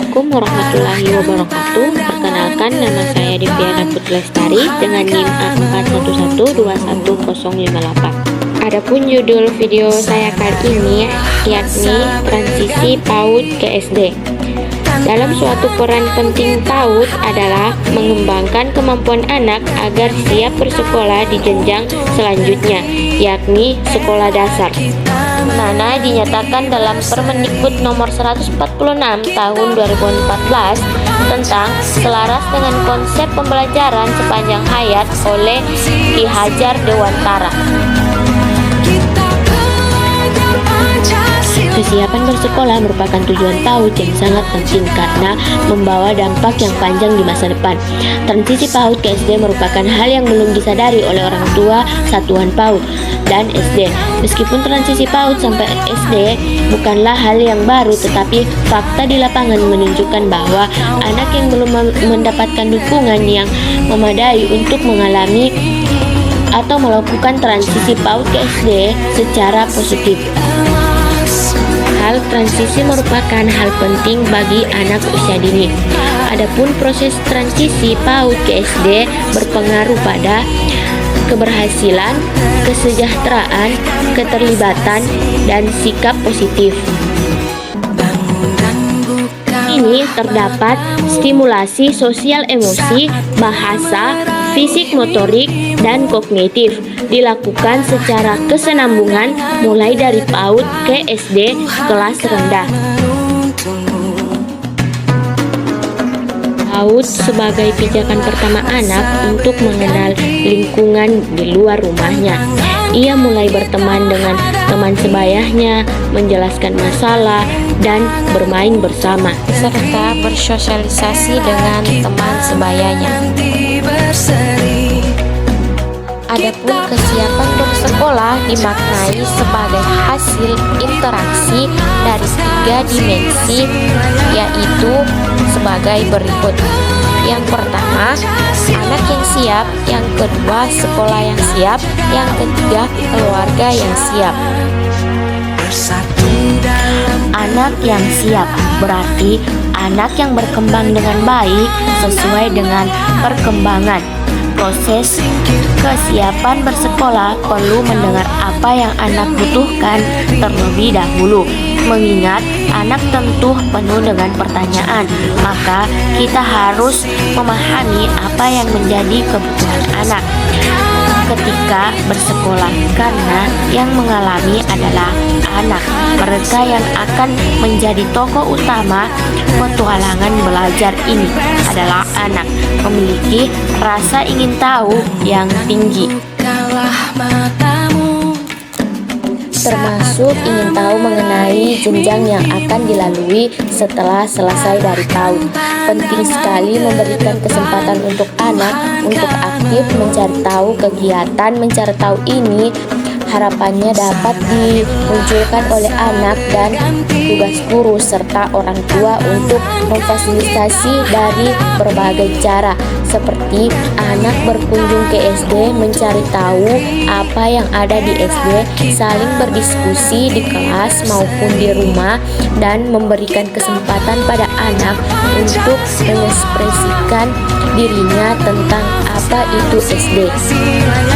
Assalamualaikum warahmatullahi wabarakatuh. Perkenalkan, nama saya Deviana Putri Lestari dengan NIM A41121058. Adapun judul video saya kali ini yakni transisi PAUD ke SD. Dalam suatu peran penting PAUD adalah mengembangkan kemampuan anak agar siap bersekolah di jenjang selanjutnya, yakni sekolah dasar. Mana dinyatakan dalam Permendikbud nomor 146 tahun 2014 tentang selaras dengan konsep pembelajaran sepanjang hayat oleh Ki Hajar Dewantara. Kesiapan bersekolah merupakan tujuan PAUD yang sangat penting karena membawa dampak yang panjang di masa depan. Transisi PAUD ke SD merupakan hal yang belum disadari oleh orang tua satuan PAUD dan SD. Meskipun transisi PAUD sampai SD bukanlah hal yang baru, tetapi fakta di lapangan menunjukkan bahwa anak yang belum mendapatkan dukungan yang memadai untuk mengalami atau melakukan transisi PAUD ke SD secara positif. Hal transisi merupakan hal penting bagi anak usia dini. Adapun proses transisi PAUD ke SD berpengaruh pada keberhasilan, kesejahteraan, keterlibatan, dan sikap positif. Ini terdapat stimulasi sosial emosi, bahasa, fisik motorik, dan kognitif dilakukan secara kesinambungan mulai dari PAUD ke SD kelas rendah. PAUD sebagai pijakan pertama anak untuk mengenal lingkungan di luar rumahnya. Ia mulai berteman dengan teman sebayanya, menjelaskan masalah, dan bermain bersama, serta bersosialisasi dengan teman sebayanya. Adapun kesiapan bersekolah dimaknai sebagai hasil interaksi dari 3 dimensi, yaitu sebagai berikut. Yang pertama, anak yang siap. Yang kedua, sekolah yang siap. Yang ketiga, keluarga yang siap. Anak yang siap berarti anak yang berkembang dengan baik sesuai dengan perkembangan. Proses kesiapan bersekolah perlu mendengar apa yang anak butuhkan terlebih dahulu. Mengingat anak tentu penuh dengan pertanyaan, maka kita harus memahami apa yang menjadi kebutuhan anak ketika bersekolah, karena yang mengalami adalah anak. Mereka yang akan menjadi tokoh utama petualangan belajar ini adalah anak, memiliki rasa ingin tahu yang tinggi, termasuk ingin tahu mengenai jenjang yang akan dilalui setelah selesai dari PAUD. Penting sekali memberikan kesempatan untuk anak untuk aktif mencari tahu. Kegiatan mencari tahu ini harapannya dapat dimunculkan oleh anak dan tugas guru serta orang tua untuk memfasilitasi dari berbagai cara, seperti anak berkunjung ke SD, mencari tahu apa yang ada di SD, saling berdiskusi di kelas maupun di rumah, dan memberikan kesempatan pada anak untuk mengekspresikan dirinya tentang apa itu SD.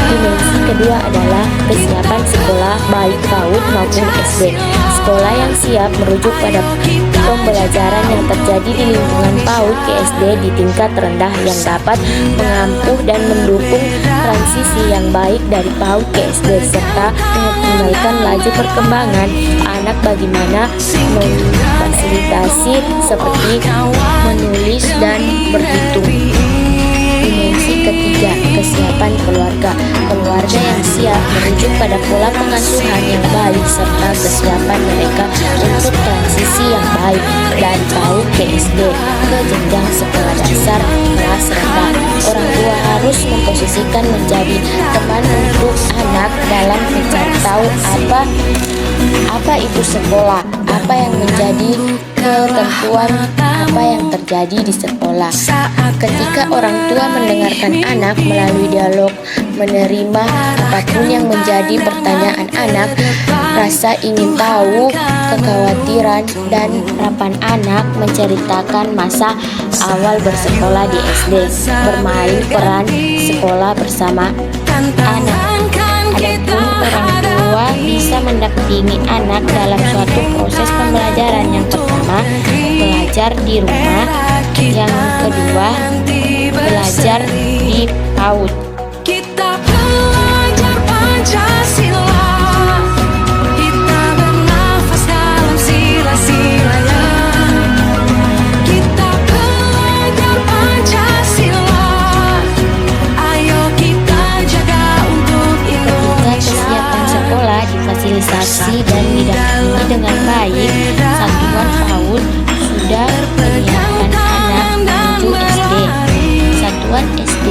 Dimensi kedua adalah kesiapan sekolah baik PAUD maupun SD. Sekolah yang siap merujuk pada pembelajaran yang terjadi di lingkungan PAUD ke SD di tingkat rendah yang dapat mengampuh dan mendukung transisi yang baik dari PAUD ke SD serta mengoptimalkan laju perkembangan anak bagaimana memfasilitasi seperti menulis dan berhitung. Dimensi ketiga, kesiapan keluarga. Keluarga yang siap merujuk pada pola pengasuhan yang baik serta kesiapan mereka untuk transisi yang baik dari PAUD ke SD ke jenjang sekolah dasar kelas rendah. Orang tua harus memposisikan menjadi teman untuk anak dalam mencari tahu apa itu sekolah, apa yang menjadi ketentuan, apa yang terjadi di sekolah. Ketika orang tua mendengarkan anak melalui dialog, menerima apapun yang menjadi pertanyaan anak, Rasa ingin tahu, kekhawatiran, dan harapan anak menceritakan masa awal bersekolah di SD, bermain peran sekolah bersama anak. Adapun orang tua bisa mendampingi anak dalam suatu proses pembelajaran. Yang pertama, belajar di rumah. Yang kedua, belajar di PAUD. Kita belajar Pancasila, kita bernafas dalam sila-silanya. Kita belajar Pancasila, ayo kita jaga untuk Indonesia. Ketika kesiapan sekolah difasilitasi dan didampingi dengan baik, Satuan PAUD sudah menyiapkan anak menuju SD. Satuan SD